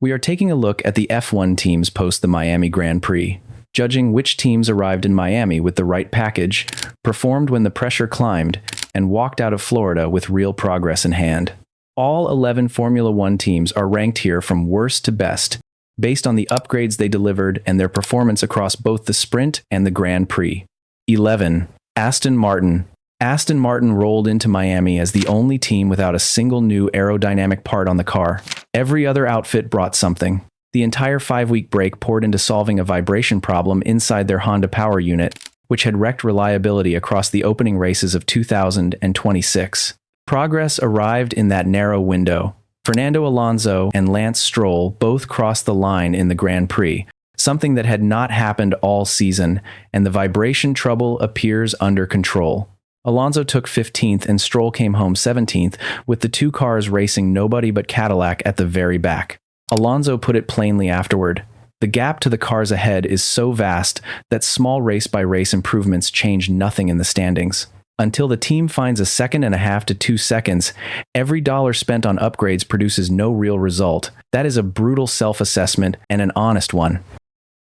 We are taking a look at the F1 teams post the Miami Grand Prix, judging which teams arrived in Miami with the right package, performed when the pressure climbed, and walked out of Florida with real progress in hand. All 11 Formula One teams are ranked here from worst to best, based on the upgrades they delivered and their performance across both the Sprint and the Grand Prix. 11. Aston Martin. Aston Martin rolled into Miami as the only team without a single new aerodynamic part on the car. Every other outfit brought something. The entire 5-week break poured into solving a vibration problem inside their Honda power unit, which had wrecked reliability across the opening races of 2026. Progress arrived in that narrow window. Fernando Alonso and Lance Stroll both crossed the line in the Grand Prix, something that had not happened all season, and the vibration trouble appears under control. Alonso took 15th and Stroll came home 17th, with the two cars racing nobody but Cadillac at the very back. Alonso put it plainly afterward. The gap to the cars ahead is so vast that small race-by-race improvements change nothing in the standings. Until the team finds a 1.5 to 2 seconds, every dollar spent on upgrades produces no real result. That is a brutal self-assessment and an honest one.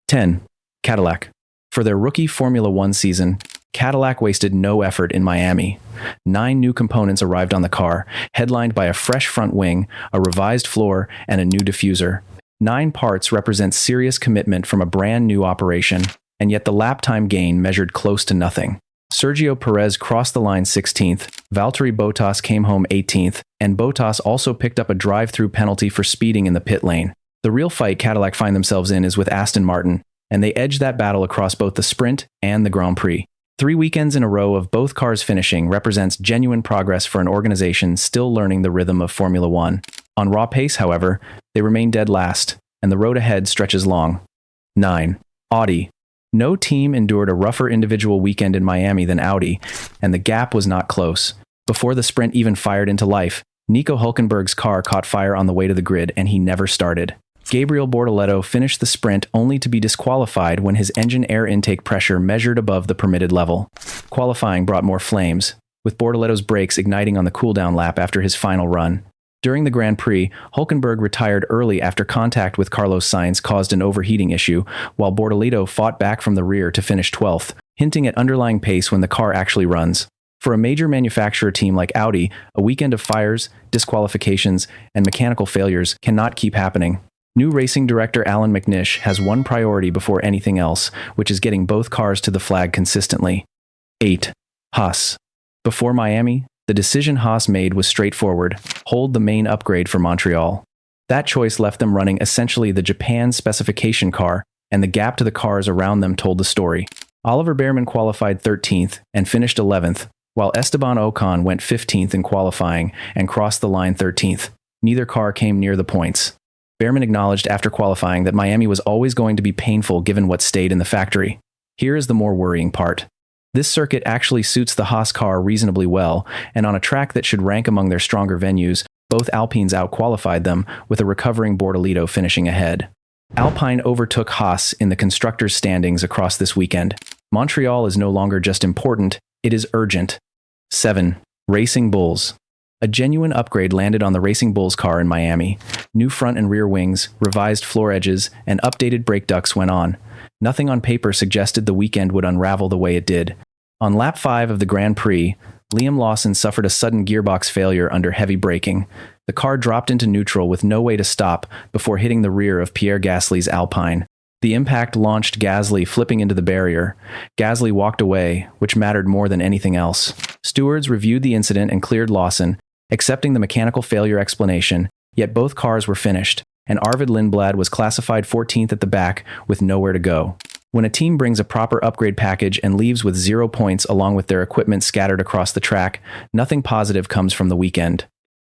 10. Cadillac. For their rookie Formula One season, Cadillac wasted no effort in Miami. 9 new components arrived on the car, headlined by a fresh front wing, a revised floor, and a new diffuser. 9 parts represent serious commitment from a brand new operation, and yet the lap time gain measured close to nothing. Sergio Perez crossed the line 16th, Valtteri Bottas came home 18th, and Bottas also picked up a drive-through penalty for speeding in the pit lane. The real fight Cadillac find themselves in is with Aston Martin, and they edged that battle across both the Sprint and the Grand Prix. 3 weekends in a row of both cars finishing represents genuine progress for an organization still learning the rhythm of Formula One. On raw pace, however, they remain dead last, and the road ahead stretches long. 9. Audi. No team endured a rougher individual weekend in Miami than Audi, and the gap was not close. Before the Sprint even fired into life, Nico Hülkenberg's car caught fire on the way to the grid, and he never started. Gabriel Bortoleto finished the Sprint only to be disqualified when his engine air intake pressure measured above the permitted level. Qualifying brought more flames, with Bortoleto's brakes igniting on the cooldown lap after his final run. During the Grand Prix, Hülkenberg retired early after contact with Carlos Sainz caused an overheating issue, while Bortoleto fought back from the rear to finish 12th, hinting at underlying pace when the car actually runs. For a major manufacturer team like Audi, a weekend of fires, disqualifications, and mechanical failures cannot keep happening. New racing director Alan McNish has one priority before anything else, which is getting both cars to the flag consistently. 8. Haas. Before Miami, the decision Haas made was straightforward: hold the main upgrade for Montreal. That choice left them running essentially the Japan specification car, and the gap to the cars around them told the story. Oliver Bearman qualified 13th and finished 11th, while Esteban Ocon went 15th in qualifying and crossed the line 13th. Neither car came near the points. Bearman acknowledged after qualifying that Miami was always going to be painful given what stayed in the factory. Here is the more worrying part. This circuit actually suits the Haas car reasonably well, and on a track that should rank among their stronger venues, both Alpines outqualified them, with a recovering Bortoleto finishing ahead. Alpine overtook Haas in the constructors' standings across this weekend. Montreal is no longer just important, it is urgent. 7. Racing Bulls. A genuine upgrade landed on the Racing Bulls car in Miami. New front and rear wings, revised floor edges, and updated brake ducts went on. Nothing on paper suggested the weekend would unravel the way it did. On lap 5 of the Grand Prix, Liam Lawson suffered a sudden gearbox failure under heavy braking. The car dropped into neutral with no way to stop before hitting the rear of Pierre Gasly's Alpine. The impact launched Gasly flipping into the barrier. Gasly walked away, which mattered more than anything else. Stewards reviewed the incident and cleared Lawson, accepting the mechanical failure explanation, yet both cars were finished, and Arvid Lindblad was classified 14th at the back with nowhere to go. When a team brings a proper upgrade package and leaves with 0 points along with their equipment scattered across the track, nothing positive comes from the weekend.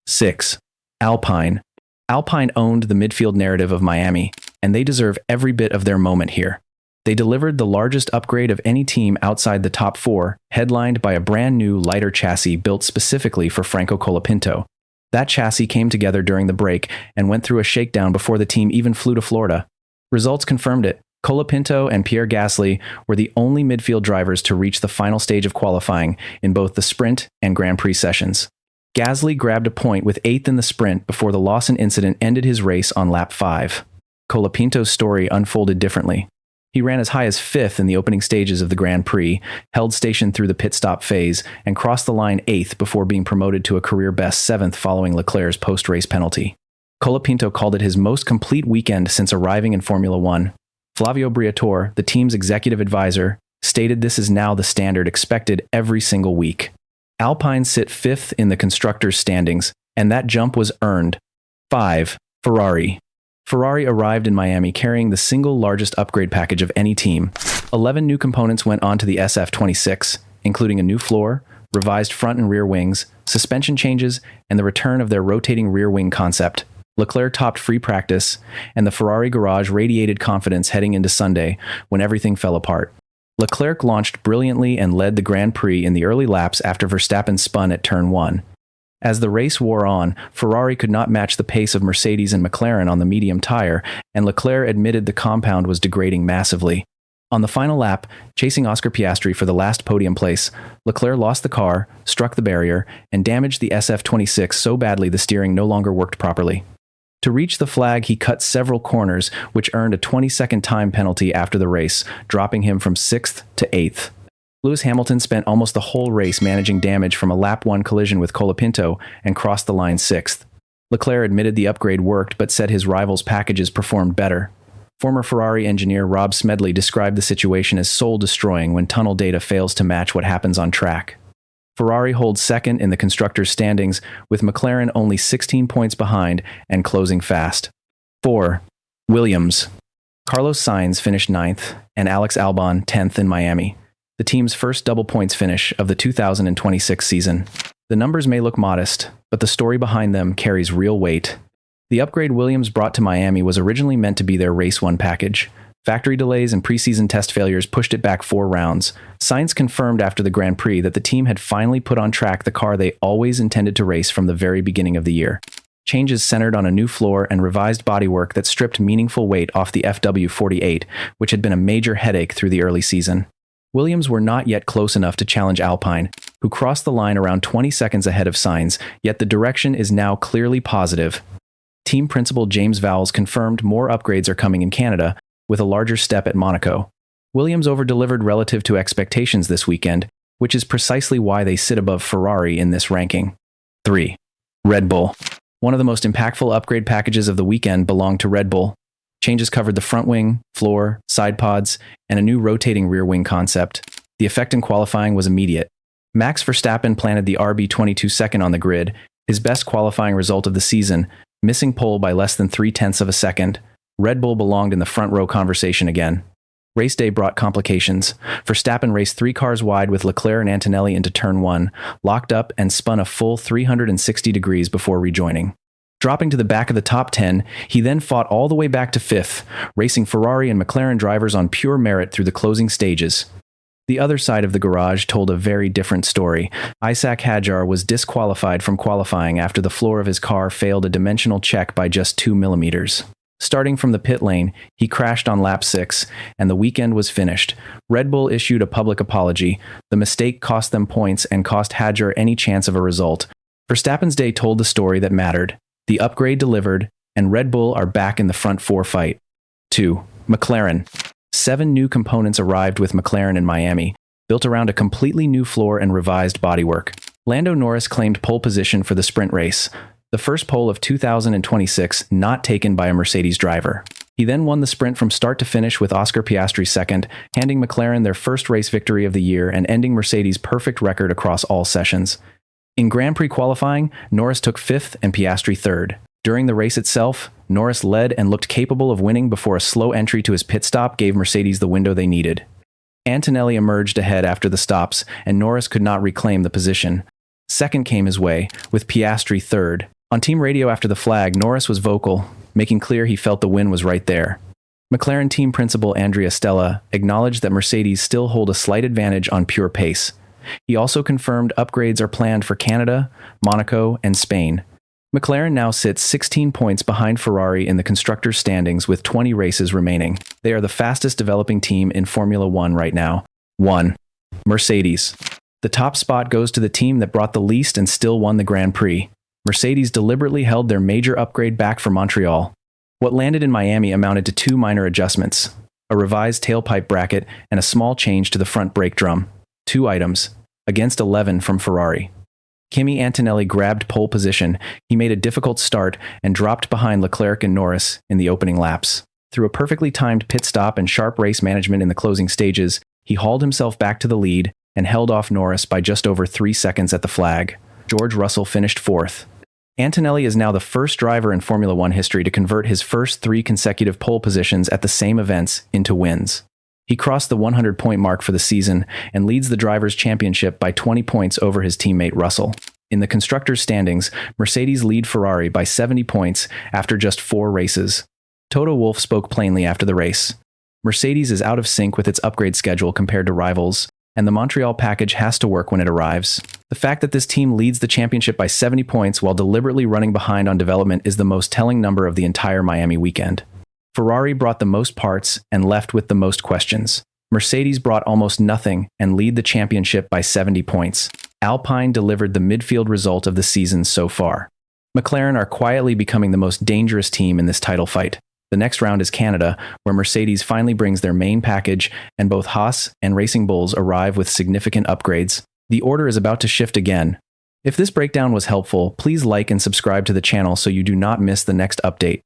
6. Alpine. Alpine owned the midfield narrative of Miami, and they deserve every bit of their moment here. They delivered the largest upgrade of any team outside the top 4, headlined by a brand new lighter chassis built specifically for Franco Colapinto. That chassis came together during the break and went through a shakedown before the team even flew to Florida. Results confirmed it. Colapinto and Pierre Gasly were the only midfield drivers to reach the final stage of qualifying in both the Sprint and Grand Prix sessions. Gasly grabbed a point with 8th in the sprint before the Lawson incident ended his race on lap 5. Colapinto's story unfolded differently. He ran as high as 5th in the opening stages of the Grand Prix, held station through the pit stop phase, and crossed the line 8th before being promoted to a career-best 7th following Leclerc's post-race penalty. Colapinto called it his most complete weekend since arriving in Formula One. Flavio Briatore, the team's executive advisor, stated this is now the standard expected every single week. Alpine sit 5th in the constructors' standings, and that jump was earned. 5. Ferrari. Ferrari arrived in Miami carrying the single largest upgrade package of any team. 11 new components went onto the SF26, including a new floor, revised front and rear wings, suspension changes, and the return of their rotating rear wing concept. Leclerc topped free practice, and the Ferrari garage radiated confidence heading into Sunday when everything fell apart. Leclerc launched brilliantly and led the Grand Prix in the early laps after Verstappen spun at turn 1. As the race wore on, Ferrari could not match the pace of Mercedes and McLaren on the medium tire, and Leclerc admitted the compound was degrading massively. On the final lap, chasing Oscar Piastri for the last podium place, Leclerc lost the car, struck the barrier, and damaged the SF26 so badly the steering no longer worked properly. To reach the flag, he cut several corners, which earned a 20-second time penalty after the race, dropping him from 6th to 8th. Lewis Hamilton spent almost the whole race managing damage from a lap 1 collision with Colapinto and crossed the line 6th. Leclerc admitted the upgrade worked but said his rival's packages performed better. Former Ferrari engineer Rob Smedley described the situation as soul-destroying when tunnel data fails to match what happens on track. Ferrari holds 2nd in the constructors' standings, with McLaren only 16 points behind and closing fast. 4. Williams. Carlos Sainz finished 9th, and Alex Albon 10th in Miami, the team's first double points finish of the 2026 season. The numbers may look modest, but the story behind them carries real weight. The upgrade Williams brought to Miami was originally meant to be their Race 1 package. Factory delays and preseason test failures pushed it back 4 rounds. Sainz confirmed after the Grand Prix that the team had finally put on track the car they always intended to race from the very beginning of the year. Changes centered on a new floor and revised bodywork that stripped meaningful weight off the FW48, which had been a major headache through the early season. Williams were not yet close enough to challenge Alpine, who crossed the line around 20 seconds ahead of Sainz, yet the direction is now clearly positive. Team principal James Vowles confirmed more upgrades are coming in Canada, with a larger step at Monaco. Williams over-delivered relative to expectations this weekend, which is precisely why they sit above Ferrari in this ranking. 3. Red Bull. One of the most impactful upgrade packages of the weekend belonged to Red Bull. Changes covered the front wing, floor, side pods, and a new rotating rear wing concept. The effect in qualifying was immediate. Max Verstappen planted the RB22 second on the grid, his best qualifying result of the season, missing pole by less than 0.3 of a second. Red Bull belonged in the front row conversation again. Race day brought complications. Verstappen raced 3 cars wide with Leclerc and Antonelli into turn 1, locked up and spun a full 360 degrees before rejoining. Dropping to the back of the top 10, he then fought all the way back to 5th, racing Ferrari and McLaren drivers on pure merit through the closing stages. The other side of the garage told a very different story. Isaac Hadjar was disqualified from qualifying after the floor of his car failed a dimensional check by just 2 millimeters. Starting from the pit lane, he crashed on lap 6, and the weekend was finished. Red Bull issued a public apology. The mistake cost them points and cost Hadjar any chance of a result. Verstappen's day told the story that mattered. The upgrade delivered, and Red Bull are back in the front 4 fight. 2. McLaren. 7 new components arrived with McLaren in Miami, built around a completely new floor and revised bodywork. Lando Norris claimed pole position for the sprint race, the first pole of 2026 not taken by a Mercedes driver. He then won the sprint from start to finish with Oscar Piastri second, handing McLaren their first race victory of the year and ending Mercedes' perfect record across all sessions. In Grand Prix qualifying, Norris took 5th and Piastri 3rd. During the race itself, Norris led and looked capable of winning before a slow entry to his pit stop gave Mercedes the window they needed. Antonelli emerged ahead after the stops, and Norris could not reclaim the position. Second came his way, with Piastri 3rd. On team radio after the flag, Norris was vocal, making clear he felt the win was right there. McLaren team principal Andrea Stella acknowledged that Mercedes still hold a slight advantage on pure pace. He also confirmed upgrades are planned for Canada, Monaco, and Spain. McLaren now sits 16 points behind Ferrari in the constructors' standings with 20 races remaining. They are the fastest developing team in Formula One right now. 1. Mercedes. The top spot goes to the team that brought the least and still won the Grand Prix. Mercedes deliberately held their major upgrade back for Montreal. What landed in Miami amounted to 2 minor adjustments: a revised tailpipe bracket and a small change to the front brake drum. 2 items, against 11 from Ferrari. Kimi Antonelli grabbed pole position. He made a difficult start and dropped behind Leclerc and Norris in the opening laps. Through a perfectly timed pit stop and sharp race management in the closing stages, he hauled himself back to the lead and held off Norris by just over 3 seconds at the flag. George Russell finished 4th. Antonelli is now the first driver in Formula One history to convert his first 3 consecutive pole positions at the same events into wins. He crossed the 100-point mark for the season and leads the Drivers' Championship by 20 points over his teammate Russell. In the constructors' standings, Mercedes lead Ferrari by 70 points after just 4 races. Toto Wolff spoke plainly after the race. Mercedes is out of sync with its upgrade schedule compared to rivals, and the Montreal package has to work when it arrives. The fact that this team leads the championship by 70 points while deliberately running behind on development is the most telling number of the entire Miami weekend. Ferrari brought the most parts and left with the most questions. Mercedes brought almost nothing and lead the championship by 70 points. Alpine delivered the midfield result of the season so far. McLaren are quietly becoming the most dangerous team in this title fight. The next round is Canada, where Mercedes finally brings their main package, and both Haas and Racing Bulls arrive with significant upgrades. The order is about to shift again. If this breakdown was helpful, please like and subscribe to the channel so you do not miss the next update.